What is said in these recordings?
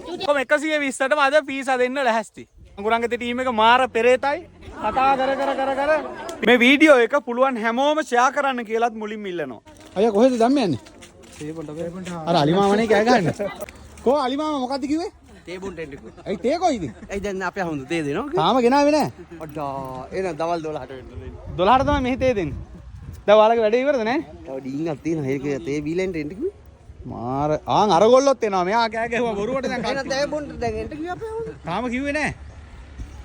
කොහොම 120ටම අද පීසා දෙන්න ලැහැස්ති. අඟුරංගිත ටීම් එක මාර පෙරේතයි කතා කර මේ වීඩියෝ එක පුළුවන් හැමෝම ෂෙයා කරන්න කියලාත් මුලින්ම ඉල්ලනවා. අයියා කොහෙද දැම්ම යන්නේ? අර අලිමාමනේ කෑ ගහන්න. කො අලිමාම මොකද්ද කිව්වේ? තේ බොන්න එන්න කිව්වා. ඇයි තේ කොයිද? ඇයි දැන් අපේ හොඳ තේ දෙනවා. තාම ගෙනාවේ නැහැ. අඩා එන දවල් 12ට වෙන්න. 12ට තමයි මෙහි තේ දෙන්නේ. දැන් ඔයාලගේ වැඩේ ඉවරද නැහැ? ඔව් ඩීන්ගක් තියෙනවා. ඒක තේ බීලෙන්ට එන්න කිව්වේ. මාර ආන් අරගොල්ලොත් එනවා. මෙයා කෑ ගැහුවා බොරුවට දැන්. එන තේ බොන්න දැන් එන්න කිව්වා අපේ හොඳ. තාම කිව්වේ නැහැ.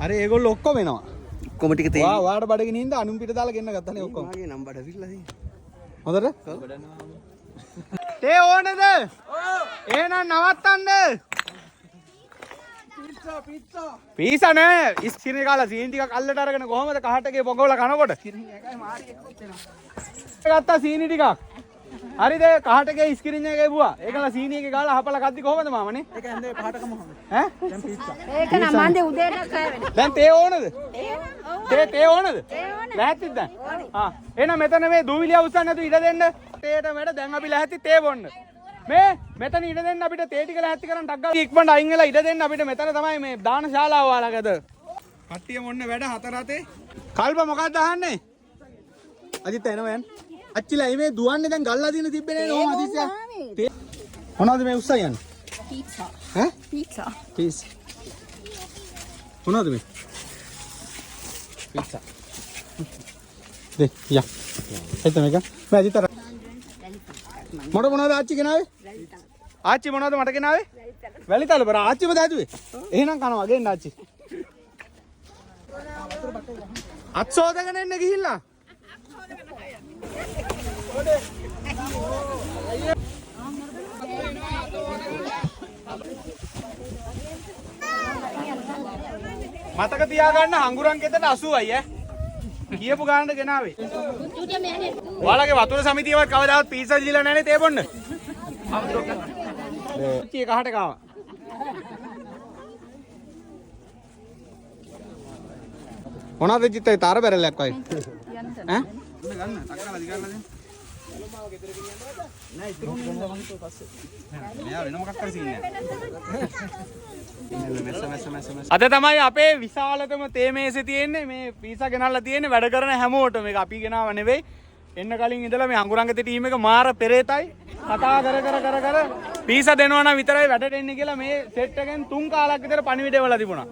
අර ඒගොල්ලෝ ඔක්කොම එනවා. ඔක්කොම ටික තේ. ඔයාට බඩගිනින් හින්දා අනුන් පිට දාලා ගෙන්න ගත්තානේ ඔක්කොම. මාගේ නම් බඩ විල්ලා තියෙන්නේ. හොඳට? තේ ඕනද? ඔව්. එහෙනම් නවත්තන්න. පීසා නෑ ඉස්කිරි කාලා සීනි ටිකක් අල්ලට අරගෙන කොහමද කහටගේ පොගවල කනකොට ඉස්කිරින් එකයි මාරි එක්කත් එනවා ගත්තා සීනි ටිකක් හරිද කහටගේ ඉස්කිරින් එකේ බුවා ඒකලා සීනි එකේ ගාලා හපලා ගද්දි කොහමද මාමනේ ඒක ඇන්දේ පහටකම හොම ඈ දැන් පීසා ඒක නම් මන්දේ උදේට කෑවෙන දැන් තේ ඕනද තේ ඕනද ලෑස්තිද දැන් ආ එහෙනම් මෙතන මේ දූවිලිය උස්සන්න නැතු ඉඩ දෙන්න තේට මට දැන් අපි ලෑස්ති තේ බොන්න මේ මෙතන ඉඩ දෙන්න අපිට තේ ටික ලෑස්ති කරන් ටක් ගාලා ඉක්මනට අයින් වෙලා ඉඩ දෙන්න අපිට මෙතන තමයි මේ දාන ශාලාව ඔයාලගේද කට්ටිය මොන්න වැඩ හතර අතේ කල්ප මොකක්ද අහන්නේ අදිත් එනවා යන්න අච්චිලා මේ දුවන්නේ දැන් ගල්ලා දින තිබ්බේ නේද ඕම අදිස්සියා මොනවද මේ උස්සයි යන්නේ පීසා ඈ පීසා මොනවද මේ පීසා දෙ යා එතන මේක මම අදිතර මොඩ මොනවද ආච්චි ගෙනාවේ? ආච්චි මොනවද මට ගෙනාවේ? වැලිතල බර ආච්චිම දැදුවේ. එහෙනම් කනවා ගෙන්න ආච්චි. අත් සෝදගෙන එන්න ගිහිල්ලා. මතක තියාගන්න හංගුරන් ගෙදර 80යි ඈ. කියපු ගානට ගෙනාවේ. ඔයාලගේ වතුර සමිතියවත් කවදාවත් පීසා දීලා නැහැ නේ තේ බොන්න. කී කහට කාව. මොනවද චිත්තේ තාර බැරලක් වයි. ඈ? ගන්න. තකරලා දිගන්න දැන්. නෑ ඉතුරුනේ ඉන්න වන්තෝ පස්සේ. මෙයා වෙන මොකක් කරේ සීන්නේ. අද තමයි අපේ විශාලතම තේ මේසේ තියෙන්නේ මේ පීසා ගෙනල්ලා තියෙන්නේ වැඩ කරන හැමෝටම මේක අපි ගෙනාව නෙවෙයි එන්න කලින් ඉඳලා මේ අඟුරංගිත ටීම් එක මාර පෙරේතයි කතා කර පීසා දෙනවා නම් විතරයි වැඩට එන්නේ කියලා මේ සෙට් එකෙන් 3 කාලක් විතර පණිවිඩය වල තිබුණා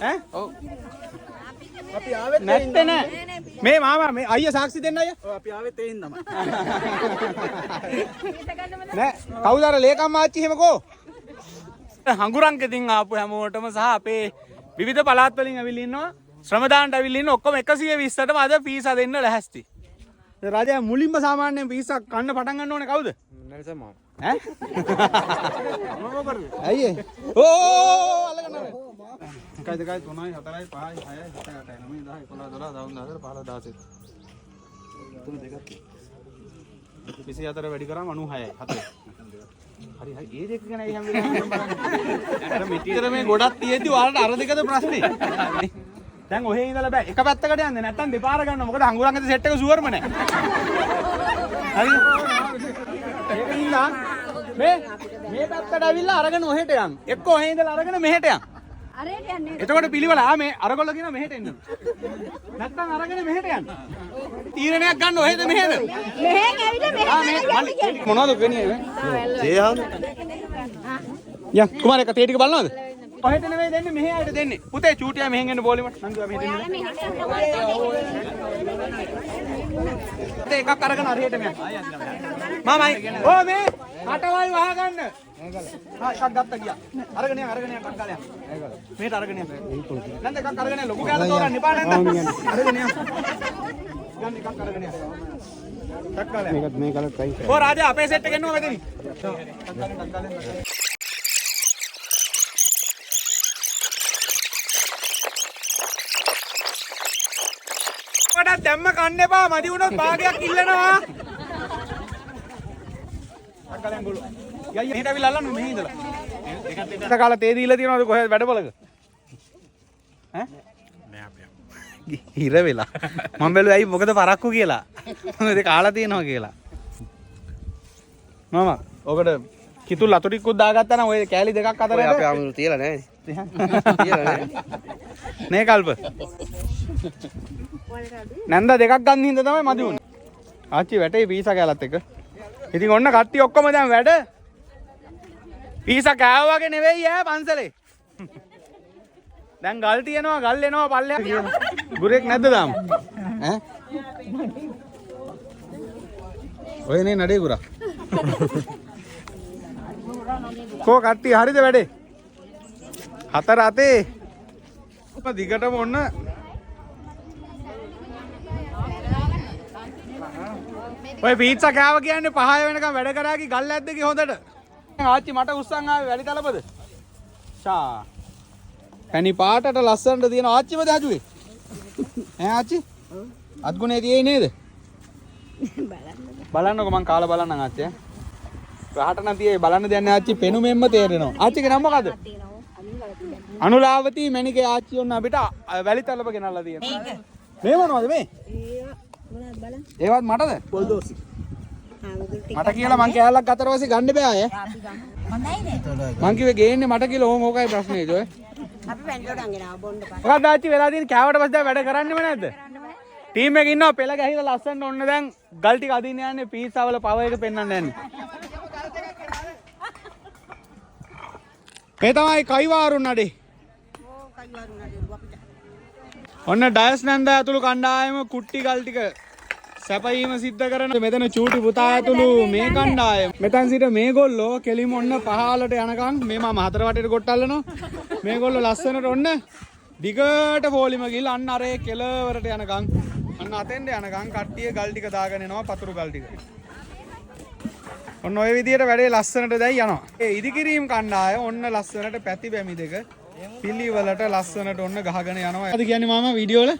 ඈ ඔව් අපි ආවෙත් නැත්තේ නෑ මේ මාමා මේ අයියා සාක්ෂි දෙන්න අයියා ඔව් අපි ආවෙත් ඒ හින්දාම නෑ කවුද අර ලේකම් ආච්චි එහෙමකෝ හංගුරංගෙතින් ආපු හැමෝටම සහ අපේ විවිධ පළාත් වලින් ඇවිල්ලා ඉන්නවා ශ්‍රම දාන්නට ඇවිල්ලා ඉන්න ඔක්කොම 120ටම අද පීසා දෙන්න ලැහැස්ති. රාජා මුලින්ම සාමාන්‍යයෙන් පීසා කන්න පටන් ගන්න ඕනේ කවුද? නැල්සන් මාම. ඈ? මොනව කරන්නේ? ඇයි ඒ? ඕ අල්ලගන්න. 1 2 3 4 5 6 7 8 9 10 11 12 13 14 15 16 තුන දෙකක්. 24 වැඩි කරාම 96යි 4. හරි හරි ඒ දෙක ගැන හැම වෙලාවෙම බලන්න. අර මෙතන මේ ගොඩක් තියෙද්දි ඔයාලට අර දෙකද ප්‍රශ්නේ. දැන් ඔහේ ඉඳලා බෑ එක පැත්තකට යන්න නැත්තම් දෙපාර ගන්න මොකද අඟුරංගෙද සෙට් එක සුවර්ම නැහැ. හරි. ඒක ඉන්නා මේ පැත්තට ඇවිල්ලා අරගෙන ඔහෙට යන්න. එක්ක ඔහේ ඉඳලා අරගෙන මෙහෙට යන්න. අරේට යන්නේ. එතකොට පිළිවෙල මේ අරගොල්ලෝ කියන මෙහෙට එන්න. නැත්තම් අරගෙන මෙහෙට යන්න. තීරණයක් ගන්න ඔහෙද මෙහෙද? මෙහෙන් ඇවිල්ලා මෙහෙට යන්න. මොනවද වෙන්නේ? තේහාද? යා කුමාරයා තේ ටික බලනවද? ඔහෙට නෙවෙයි දෙන්නේ මෙහෙ ආයෙත් දෙන්නේ. පුතේ චූටියා මෙහෙන් එන්න බෝලෙමට. නංගිවා මෙහෙට එන්න. පුතේ එකක් අරගෙන හරියට මෙහෙ. මාමයි. ඕ මේ කටවල් වහගන්න. එකක් ගත්තා ගියා. අරගෙන යන්න ටක් ගාලා යන්න. මේට අරගෙන යන්න. නන්ද එකක් අරගෙන යන්න. ලොකු කෑල්ල තෝරන්න එපා නේද? අරගෙන යන්න. ගන්න එකක් අරගෙන යන්න. ටක් ගාලා යන්න. මේක මේ කලක් කයි. ඕ රාජා අපේ සෙට් එක එන්නවා මෙතනින්. ටක් ගාලා යන්න. ඔකට දැම්ම කන්න එපා මදි වුණොත් භාගයක් ඉල්ලනවා. ටක් ගාලා යන්න ගොල්ලෝ. යයි මෙහෙට අවිල්ලා අල්ලන්න මෙහෙ ඉඳලා. ඒකත් කාලා තේ දීලා තියනවද කොහෙද වැඩබලක? ඈ? නෑ අපේ. හිර වෙලා. මම බැලුවා ඇයි මොකද පරක්කු කියලා. මොකද කාලා තියනවා කියලා. මම ඔකට කිතුල් අතුරිකුත් දාගත්තා නම් ඔය කෑලි දෙකක් අතර අපේ ආමුරු තියලා නැහැ. තියලා නැහැ. නේ කල්ප. නැන්දා දෙකක් ගන්න හින්දා තමයි මදි වුනේ. ආච්චි වැටේ පීසා කෑලත් එක. ඉතින් ඔන්න කට්ටිය ඔක්කොම දැන් වැඩ. පීසා කෑවා වගේ නෙවෙයි ඈ පන්සලේ. දැන් ගල් තියනවා ගල් එනවා පල්ලෙහා කියන. ගුරෙක් නැද්ද දාම? ඈ? ඔය නේ නඩේ ගුරා. කෝ කට්ටිය හරිද වැඩේ? හතර අතේ. දිගටම ඔන්න ඔය පීට්සා කෑව කියන්නේ 5 වෙනකම් වැඩ කරාකි ගල් ඇද්දකි හොඳට. ආච්චි මට උස්සන් ආවේ වැඩි තලපද? ෂා. පැණි පාටට ලස්සනට තියෙන ආච්චිමද හජුවේ? ඈ ආච්චි? අත්ගුණේ තියෙයි නේද? බලන්නකො මං කාලා බලන්නම් ආච්චි. රහට නම් තියෙයි බලන්න දෙයක් නෑ ආච්චි පෙනුමෙන්ම තේරෙනවා. ආච්චිගේ නම මොකද්ද? අනුලාවති මැණිකේ ආච්චි ඔන්න අපිට වැලි තලප ගෙනල්ලා තියෙනවා. මේ මොනවද මේ? ඒවත් මටද? පොල්දෝසි. මට කියලා මං කෑල්ලක් අතර වශයෙන් ගන්න බෑ අය. මං කිව්වේ ගේන්නේ මට කියලා ඕම ඕකයි ප්‍රශ්නේ ඒක ඔය. අපි වෙන්ඩෝට අංගෙනවා බොන්න පස්සේ. මොකක්ද ආච්චි වෙලා තියෙන්නේ කෑවට පස්සේ දැන් වැඩ කරන්නෙම නැද්ද? ටීම් එකේ ඉන්නවා පෙළ ගැහිලා ලස්සනට ඔන්න දැන් ගල් ටික අදින්න යන්නේ පීසා වල පව එක පෙන්වන්න යන්නේ. මේ තමයි කයිවාරුන් නඩේ. ඕ කයිවාරුන් නඩේ අපිට. ඔන්න ඩයස් නන්දා ඇතුළු කණ්ඩායම කුට්ටි ගල් ටික සැපයීම සිද්ධ කරන මෙතන චූටි පුතා ඇතුළු මේ කණ්ඩායම. මෙතන සිට මේගොල්ලෝ කෙලිම ඔන්න පහලට යනකම් මේ මම හතර වටේට කොට්ටල්ලනවා. මේගොල්ලෝ ලස්සනට ඔන්න දිගට පොලිම ගිහලා අන්න අරේ කෙලවරට යනකම් අන්න අතෙන්ද යනකම් කට්ටිය ගල් ටික දාගෙන එනවා පතුරු ගල් ටික. ඔන්න ඔය විදියට වැඩේ ලස්සනට දැන් යනවා. ඒ ඉදිකිරීම් කණ්ඩායම ඔන්න ලස්සනට පැති බැමි දෙක පිළිවෙලට ලස්සනට ඔන්න ගහගෙන යනවා. අද කියන්නේ මාමා වීඩියෝ වල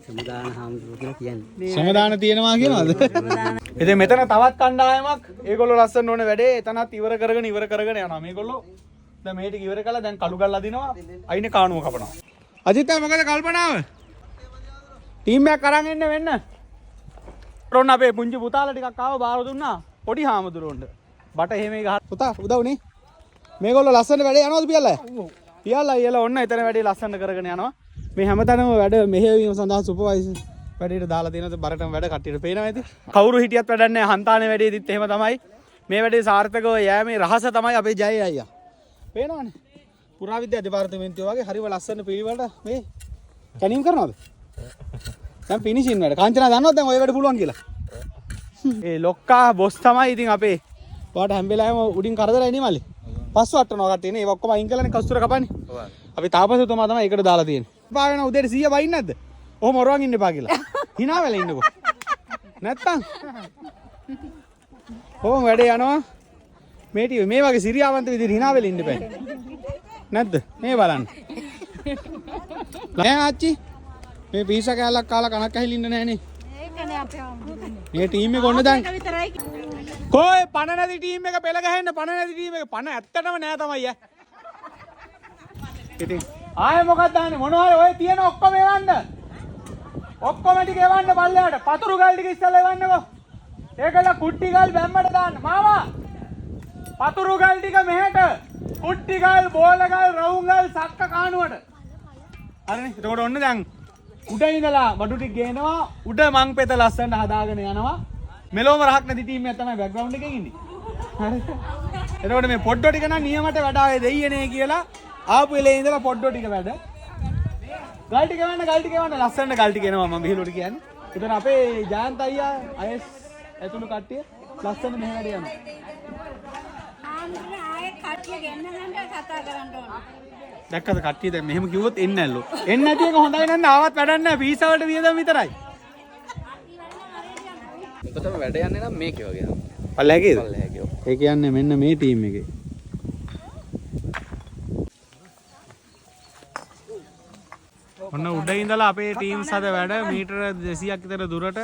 සමදාන හාමුදුරුවෝ කියලා කියන්නේ. සමදාන තියෙනවා කියනවාද? ඉතින් මෙතන තවත් කණ්ඩායමක් ඒගොල්ලෝ ලස්සන ඕනේ වැඩේ එතනත් ඉවර කරගෙන යනවා. මේගොල්ලෝ දැන් මේ ටික ඉවර කළා දැන් කළු ගල් අදිනවා. අයිනේ කාණුව කපනවා. අජිත් මොකද කල්පනාව? ටීම් එකක් අරන් එන්න වෙන්න. රොන්න අපේ පුංචි පුතාලා ටිකක් ආව බාර දුන්නා. පොඩි හාමුදුරුවන්ට. බට එහෙම ගහ. පුතා උදව්නේ. මේගොල්ලෝ ලස්සන වැඩේ යනවාද පියල්ලා? ඔව්. පියල්ලා ඊයලා ඔන්න එතන වැඩේ ලස්සන කරගෙන යනවා. මේ හැමතැනම වැඩ මෙහෙයවීම සඳහා සුපර්වයිසර් වැඩේට දාලා තියෙනවා. බරටම වැඩ කට්ටියට පේනවා ඇති. කවුරු හිටියත් වැඩක් නැහැ. හන්තානේ වැඩේදිත් එහෙම තමයි. මේ වැඩේ සාර්ථකව යෑමේ රහස තමයි අපේ ජය අයියා. පේනවනේ. පුරාවිද්‍යා දෙපාර්තමේන්තුව වගේ හරිව ලස්සන පිළිවෙලට මේ කැණීම් කරනවද? දැන් ෆිනිෂින් වැඩ. කාංචනා දන්නවද දැන් ඔය වැඩ පුළුවන් කියලා? ඒ ලොක්කා බොස් තමයි ඉතින් අපේ. ඔයාට හැම වෙලාවෙම උඩින් කරදරයි නේ මල්ලි. පස්සු වට්ටනවා කට්ටිය නේ. ඒක ඔක්කොම අයින් කළානේ කස්තුර කපන්නේ. අපි තාපසතුමා තමයි ඒකට දාලා තියෙන්නේ. එපා වෙන උදේට 100 බයින් නැද්ද? ඔහොම ඔරවන් ඉන්න එපා කියලා. hina වෙලා ඉන්නකෝ. නැත්තම් ඔහොම වැඩේ යනවා. මේ වගේ සිරියාවන්ත විදිහට hina වෙලා ඉන්න එපා. නැද්ද? මේ බලන්න. නෑ ආච්චි. මේ පීසා කෑල්ලක් කාලා කනක් ඇහිලින්න නෑනේ. ඒකනේ අපේ අම්මා. මේ ටීම් එක ඔන්න දැන්. කොයි පණ නැති ටීම් එක පෙළ ගහන්න පණ නැති ටීම් එක පණ ඇත්තටම නෑ තමයි ඈ. ඉතින් ආයේ මොකක්ද දාන්නේ මොනවද ඔය තියෙන ඔක්කොම එවන්න. ඔක්කොම ටික එවන්න පල්ලෙහාට. පතුරු ගල් ටික ඉස්සෙල්ලා එවන්නකෝ. ඒකල කුට්ටි ගල් බැම්මට දාන්න. මාමා. පතුරු ගල් ටික මෙහෙට. කුට්ටි ගල්, බෝල ගල්, රවුම් ගල් සක්ක කාණුවට. හරිනේ. එතකොට ඔන්න දැන් උඩ ඉඳලා බඩු ටික ගේනවා. උඩ මං පෙත ලස්සනට හදාගෙන යනවා. මෙලොවම රහක් නැති ටීම් එක තමයි බෑග්ග්‍රවුන්ඩ් එකේ ඉන්නේ. හරිද? එතකොට මේ පොඩ්ඩෝ ටික නම් නියමට වැඩ ආවේ දෙයියනේ කියලා ආපු වෙලේ ඉඳලා පොඩ්ඩෝ ටික වැඩ. ගල් ටික වන්න ලස්සනට ගල් ටික එනවා මම විහිළුවට කියන්නේ. එතන අපේ ජයන්ත අයියා අයස් ඇතුළු කට්ටිය ලස්සන මෙහෙ වැඩ යනවා. ආයේ කට්ටිය ගෙන්නන්න කතා කරන්න ඕන. දැක්කද කට්ටිය දැන් මෙහෙම කිව්වොත් එන්නේ නැල්ලෝ. එන්නේ නැති එක හොඳයි නේද? ආවත් වැඩක් නැහැ. පීසා වලට වියදම් විතරයි. ඔතන වැඩ යන්නේ නම් මේකේ වගේ නම්. පල්ලෑගේද? ඒ කියන්නේ මෙන්න මේ ටීම් එකේ. ඔන්න උඩ ඉඳලා අපේ ටීම්ස් හද වැඩ මීටර 200ක් විතර දුරට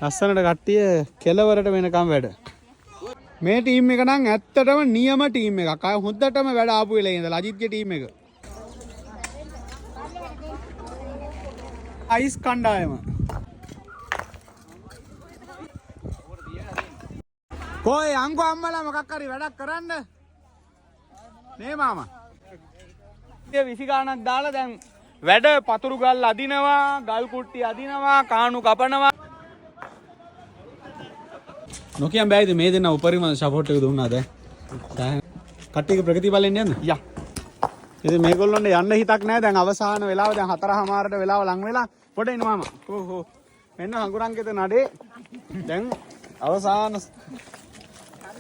ලස්සනට කට්ටිය කෙලවරට වෙනකම් වැඩ. මේ ටීම් එක නම් ඇත්තටම නියම ටීම් එකක්. අය හොඳටම වැඩ ආපු වෙලේ ඉඳලා අජිත්ගේ ටීම් එක. අයිස් කණ්ඩායම. කොයි අංගු අම්මලා මොකක් හරි වැඩක් කරන්න නේ මාමා. ඒ 20 ගාණක් දාලා දැන් වැඩ පතුරු ගල් අදිනවා, ගල් කුට්ටි අදිනවා, කාණු කපනවා. නොකියන් බෑයිද මේ දෙන්න උපරිම සපෝට් එක දුන්නා දැන්. කට්ටියගේ ප්‍රගති බලෙන් යන්න. යා. ඉතින් මේගොල්ලොන්ට යන්න හිතක් නැහැ. දැන් අවසාන වෙලාව දැන් 4:00ට වෙලාව ලඟ වෙලා පොඩ එන්න මාමා. ඕ මෙන්න හඟුරංගෙත නඩේ. දැන් අවසාන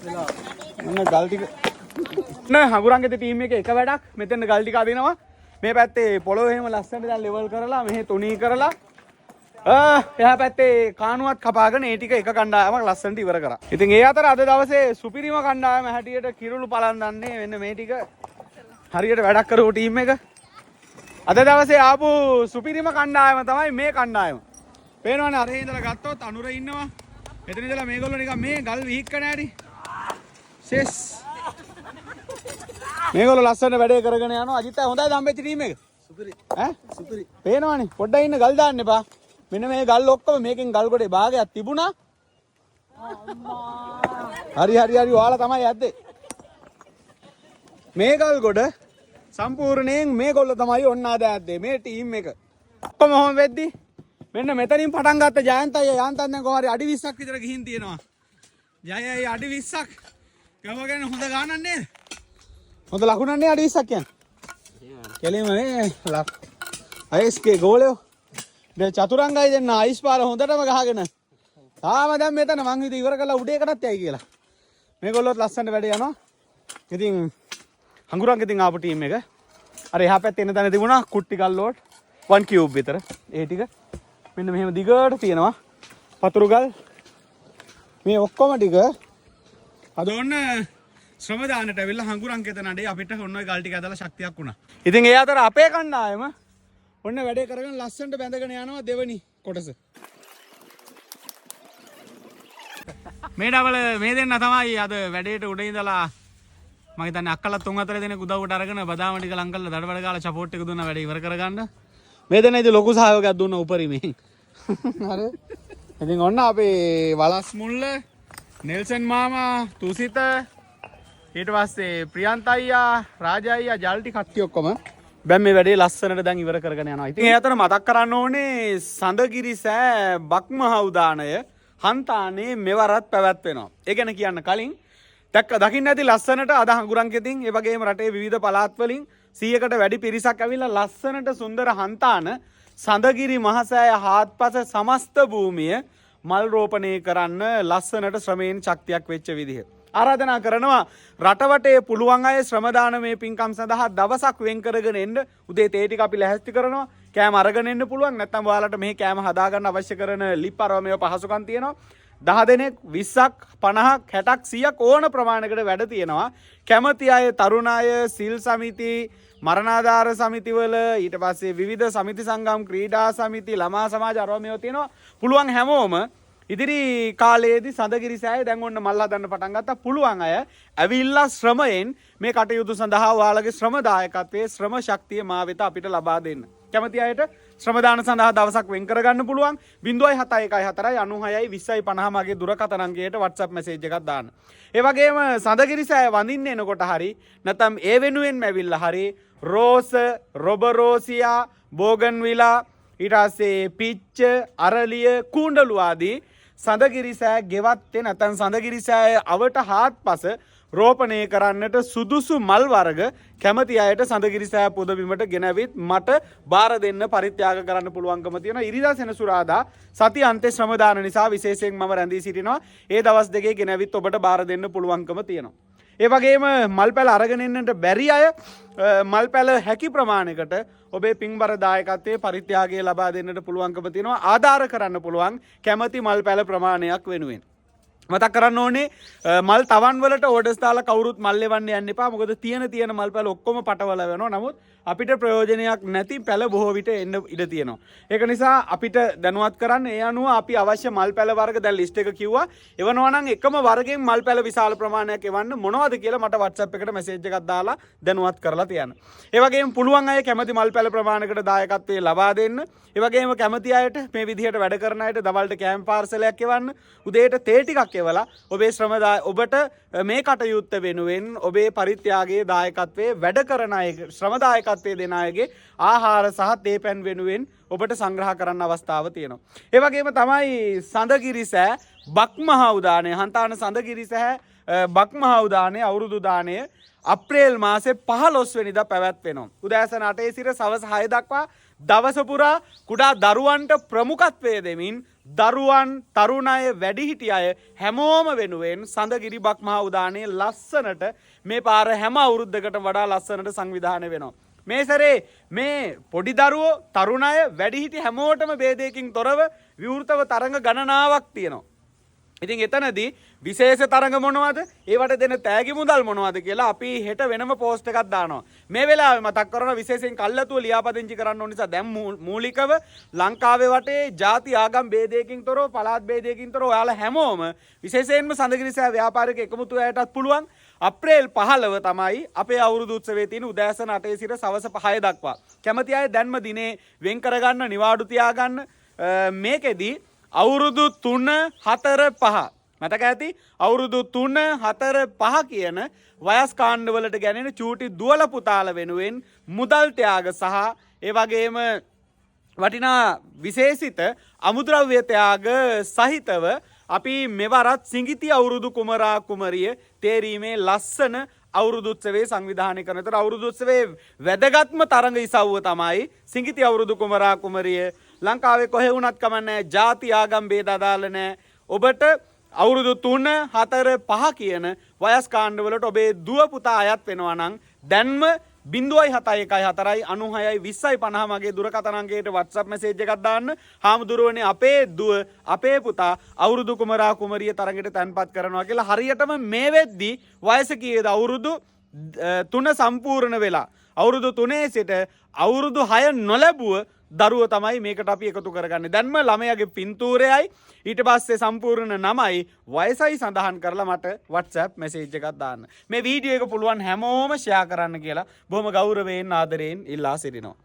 වෙලාව. මෙන්න ගල් ටික නෑ හඟුරංගෙත ටීම් එකේ එක වැඩක් මෙතෙන් ගල් ටික අදිනවා. මේ පැත්තේ පොළොව එහෙම ලස්සනට දැන් ලෙවල් කරලා මෙහෙ තුනී කරලා එහා පැත්තේ කානුවත් කපාගෙන ඒ ටික එක කණ්ඩායමක් ලස්සනට ඉවර කරා. ඉතින් ඒ අතර අද දවසේ සුපිරිම කණ්ඩායම හැටියට කිරුළු පලන් දන්නේ මෙන්න මේ ටික හරියට වැඩක් කරපු ටීම් එක. අද දවසේ ආපු සුපිරිම කණ්ඩායම තමයි මේ කණ්ඩායම. පේනවනේ අර ඉඳලා ගත්තොත් අනුර ඉන්නවා. එතන ඉඳලා මේගොල්ලෝ නිකන් මේ ගල් විහික්කන හැටි. සෙස්. මේගොල්ලෝ ලස්සන වැඩේ කරගෙන යනවා. අජිත් හොඳයි දම්බෙච්ච ටීම් එක. සුපිරි. ඈ? සුපිරි. පේනවනේ. පොඩ්ඩක් ඉන්න ගල් දාන්න එපා. මෙන්න මේ ගල් ඔක්කොම මේකෙන් ගල් ගොඩේ භාගයක් තිබුණා. හරි ඔයාලා තමයි යද්දේ. මේ ගල් ගොඩ සම්පූර්ණයෙන් මේගොල්ලෝ තමයි ඔන්න ආද යද්දේ මේ ටීම් එක. ඔක්කොම ඔහොම වෙද්දි මෙන්න මෙතනින් පටන් ගත්ත ජයන්තය යාන්තන් දැන් කොහොම හරි අඩි 20ක් විතර ගිහින් තියෙනවා. ජයයි අඩි 20ක්. ගමගෙන හොඳ ගානක් නේද? හොඳ ලකුණක් නේ අඩි 20ක් කියන්නේ. කෙලින්ම නේ අයිස්ගේ ගෝලයෝ. දැන් චතුරංගයි දෙන්න අයිස් පාර හොඳටම ගහගෙන. තාම දැන් මෙතන මං හිතුවා ඉවර කරලා උඩේකටත් යයි කියලා. මේගොල්ලොත් ලස්සනට වැඩ යනවා. ඉතින් හඟුරංගෙ ඉතින් ආපු ටීම් එක. අර එහා පැත්තේ එන තැන තිබුණා කුට්ටි ගල්ලෝට 1 කියුබ් විතර. ඒ ටික මෙන්න මෙහෙම දිගට තියෙනවා. පතුරු ගල් මේ ඔක්කොම ටික අද ඔන්න ශ්‍රම දාන්නට ඇවිල්ලා හඟුරංගෙත නඩේ අපිට ඔන්න ඔය ගල් ටික ඇදලා ශක්තියක් වුණා. ඉතින් ඒ අතර අපේ කණ්ඩායම ඔන්න වැඩේ කරගෙන ලස්සනට බැඳගෙන යනවා දෙවනි කොටස. මේ ඩබල මේ දෙන්න තමයි අද වැඩේට උඩ ඉඳලා මම හිතන්නේ අක්කලා 3-4 දෙනෙක් උදව්වට අරගෙන බදාම ටික ලං කරලා දඩබඩ ගාලා සපෝට් එක දුන්නා වැඩේ ඉවර කරගන්න. මේ දෙන්න ඉතින් ලොකු සහයෝගයක් දුන්නා උපරිමයෙන්. හරි. ඉතින් ඔන්න අපේ වලස් මුල්ල නෙල්සන් මාමා තුසිත ඊට පස්සේ ප්‍රියන්ත අයියා රාජා අයියා ජල්ටි කට්ටිය ඔක්කොම දැන් මේ වැඩේ ලස්සනට දැන් ඉවර කරගෙන යනවා. ඉතින් ඒ අතර මතක් කරන්න ඕනේ සඳගිරි සෑ බක්මහවුදානය හන්තානේ මෙවරත් පැවැත්වෙනවා. ඒ ගැන කියන්න කලින් දකින්න ඇති ලස්සනට අද හඟුරංගෙතින් ඒ වගේම රටේ විවිධ පළාත් වලින් 100කට වැඩි පිරිසක් ඇවිල්ලා ලස්සනට සුන්දර හන්තාන සඳගිරි මහසෑය හාත්පස සමස්ත භූමිය මල් රෝපණය කරන්න ලස්සනට ශ්‍රමයෙන් ශක්තියක් වෙච්ච විදිහ. ආරාධනා කරනවා රටවටේ පුළුවන් අය ශ්‍රම දානමය පින්කම් සඳහා දවසක් වෙන් කරගෙන එන්න. උදේ තේ ටික අපි ලැහැස්ති කරනවා. කෑම අරගෙන එන්න පුළුවන්. නැත්නම් ඔයාලට මේ කෑම හදාගන්න අවශ්‍ය කරන ලිප් අරවමේ පහසුකම් තියෙනවා. 10 දෙනෙක් 20ක් 50ක් 60ක් 100ක් ඕන ප්‍රමාණයකට වැඩ තියෙනවා. කැමති අය තරුණ අය සිල් සමිති මරණාධාර සමිතිවල ඊට පස්සේ විවිධ සමිති සංගම් ක්‍රීඩා සමිති ළමා සමාජ අරවමේ තියෙනවා. පුළුවන් හැමෝම ඉදිරි කාලයේදී සඳගිරි සෑය දැන් ඔන්න මල් හදන්න පටන් ගත්තා. පුළුවන් අය ඇවිල්ලා ශ්‍රමයෙන් මේ කටයුතු සඳහා ඔයාලගේ ශ්‍රම දායකත්වයේ ශ්‍රම ශක්තිය මා වෙත අපිට ලබා දෙන්න. කැමති අයට ශ්‍රම දාන සඳහා දවසක් වෙන් කරගන්න පුළුවන්. 07114 මගේ දුරකථන අංකයට WhatsApp මැසේජ් එකක් දාන්න. ඒ වගේම සඳගිරි සෑය වඳින්න එනකොට හරි නැත්නම් ඒ වෙනුවෙන්ම ඇවිල්ලා හරි රෝස, රොබරෝසියා, බෝගන්විලා ඊට පස්සේ පිච්ච, අරලිය, කූණ්ඩලු ආදී සඳගිරි සෑ ගෙවත්තේ නැත්නම් සඳගිරි සෑය අවට හාත්පස රෝපණය කරන්නට සුදුසු මල් වර්ග කැමති අයට සඳගිරි සෑ පොදබිමට ගෙනවිත් මට බාර දෙන්න පරිත්‍යාග කරන්න පුළුවන්කම තියෙනවා. ඉරිදා සෙනසුරාදා සති අන්තේ ශ්‍රම දාන නිසා විශේෂයෙන් මම රැඳී සිටිනවා. ඒ දවස් දෙකේ ගෙනවිත් ඔබට බාර දෙන්න පුළුවන්කම තියෙනවා. ඒ වගේම මල් පැල අරගෙන එන්නට බැරි අය මල් පැල හැකි ප්‍රමාණයකට ඔබේ පින්බර දායකත්වයේ පරිත්‍යාගය ලබා දෙන්නට පුළුවන්කම තියෙනවා. ආධාර කරන්න පුළුවන් කැමති මල් පැල ප්‍රමාණයක් වෙනුවෙන්. මතක් කරන්න ඕනේ මල් තවන් වලට ඕඩර්ස් දාලා කවුරුත් මල් ලෙවන්න යන්න එපා. මොකද තියෙන මල් පැල ඔක්කොම පටවල වෙනවා. නමුත් අපිට ප්‍රයෝජනයක් නැති පැල බොහෝ විට එන්න ඉඩ තියෙනවා. ඒක නිසා අපිට දැනුවත් කරන්න ඒ අනුව අපි අවශ්‍ය මල් පැල වර්ග දැන් ලිස්ට් එක කිව්වා. එවනවා නම් එකම වර්ගයෙන් මල් පැල විශාල ප්‍රමාණයක් එවන්න මොනවද කියලා මට WhatsApp එකට මැසේජ් එකක් දාලා දැනුවත් කරලා තියන්න. ඒ වගේම පුළුවන් අය කැමති මල් පැල ප්‍රමාණයකට දායකත්වයේ ලබා දෙන්න. ඒ වගේම කැමති අයට මේ විදිහට වැඩ කරන අයට දවල්ට කෑම් පාර්සලයක් එවන්න. උදේට තේ ටිකක් එවලා ඔබේ ඔබට මේ කටයුත්ත වෙනුවෙන් ඔබේ පරිත්‍යාගයේ දායකත්වයේ වැඩ කරන අය ශ්‍රම දායකත්වයේ දෙන අයගේ ආහාර සහ තේ පැන් වෙනුවෙන් ඔබට සංග්‍රහ කරන්න අවස්ථාව තියෙනවා. ඒ වගේම තමයි සඳගිරිසෑ බක්මහා උදානය හන්තාන සඳගිරිසෑ බක්මහා උදානය අවුරුදු දානය අප්‍රේල් මාසේ 15 වෙනිදා පැවැත්වෙනවා. උදෑසන 8 සිට සවස් 6 දක්වා දවස පුරා කුඩා දරුවන්ට ප්‍රමුඛත්වය දෙමින් දරුවන් තරුණ අය වැඩිහිටි අය හැමෝම වෙනුවෙන් සඳගිරි බක්මහා උදානයේ ලස්සනට මේ පාර හැම අවුරුද්දකට වඩා ලස්සනට සංවිධානය වෙනවා. මේ සැරේ මේ පොඩි දරුවෝ තරුණ අය වැඩිහිටි හැමෝටම ભેදයකින් තොරව විවෘතව තරඟ ගණනාවක් තියෙනවා. ඉතින් එතනදී විශේෂ තරඟ මොනවද? ඒවට දෙන තෑගි මුදල් මොනවද කියලා අපි හෙට වෙනම පෝස්ට් එකක් දානවා. මේ වෙලාවේ මතක් කරනවා විශේෂයෙන් කල්ලාතුව ලියාපදිංචි කරන්න ඕන නිසා දැන් මූලිකව ලංකාවේ වටේ ಜಾති ආගම් ભેදයකින් තොරව පළාත් ભેදයකින් තොරව ඔයාලා හැමෝම විශේෂයෙන්ම සඳගිරිසෑ ව්‍යාපාරික එකමුතු අයටත් පුළුවන් අප්‍රේල් 15 තමයි අපේ අවුරුදු උත්සවයේ තියෙන උදෑසන 8 සිට සවස් 5 දක්වා. කැමති අය දැන්ම දිනේ වෙන් කරගන්න නිවාඩු තියාගන්න. මේකෙදී අවුරුදු 3 4 5 මතක ඇති අවුරුදු 3 4 5 කියන වයස් කාණ්ඩවලට ගැනෙන චූටි දුවල පුතාල වෙනුවෙන් මුදල් ත්‍යාග සහ ඒ වගේම වටිනා විශේෂිත අමුද්‍රව්‍ය ත්‍යාග සහිතව අපි මෙවරත් සිඟිති අවුරුදු කුමරා කුමරිය තේරීමේ ලස්සන අවුරුදු උත්සවයේ සංවිධානය කරන. ඒතර අවුරුදු උත්සවයේ වැදගත්ම තරඟ ඉසව්ව තමයි සිඟිති අවුරුදු කුමරා කුමරිය. ලංකාවේ කොහෙ වුණත් කමන්නේ ಜಾති ආගම් ભેද අදාළ නැහැ. ඔබට අවුරුදු 3 4 5 කියන වයස් කාණ්ඩවලට ඔබේ දුව පුතා අයත් වෙනවා නම් දැන්ම 07114962050 මගේ දුරකථන අංකයට WhatsApp මැසේජ් එකක් දාන්න. හාමුදුරුවනේ අපේ දුව අපේ පුතා අවුරුදු කුමරා කුමරිය තරඟයට තැන්පත් කරනවා කියලා හරියටම මේ වෙද්දි වයස කීයද? අවුරුදු 3 සම්පූර්ණ වෙලා අවුරුදු 3 සිට අවුරුදු 6 නොලැබුව දරුව තමයි මේකට අපි එකතු කරගන්නේ. දැන්ම ළමයාගේ පින්තූරයයි ඊට පස්සේ සම්පූර්ණ නමයි වයසයි සඳහන් කරලා මට WhatsApp මැසේජ් එකක් දාන්න. මේ වීඩියෝ එක පුළුවන් හැමෝම ෂෙයා කරන්න කියලා බොහොම ගෞරවයෙන් ආදරයෙන් ඉල්ලා සිටිනවා.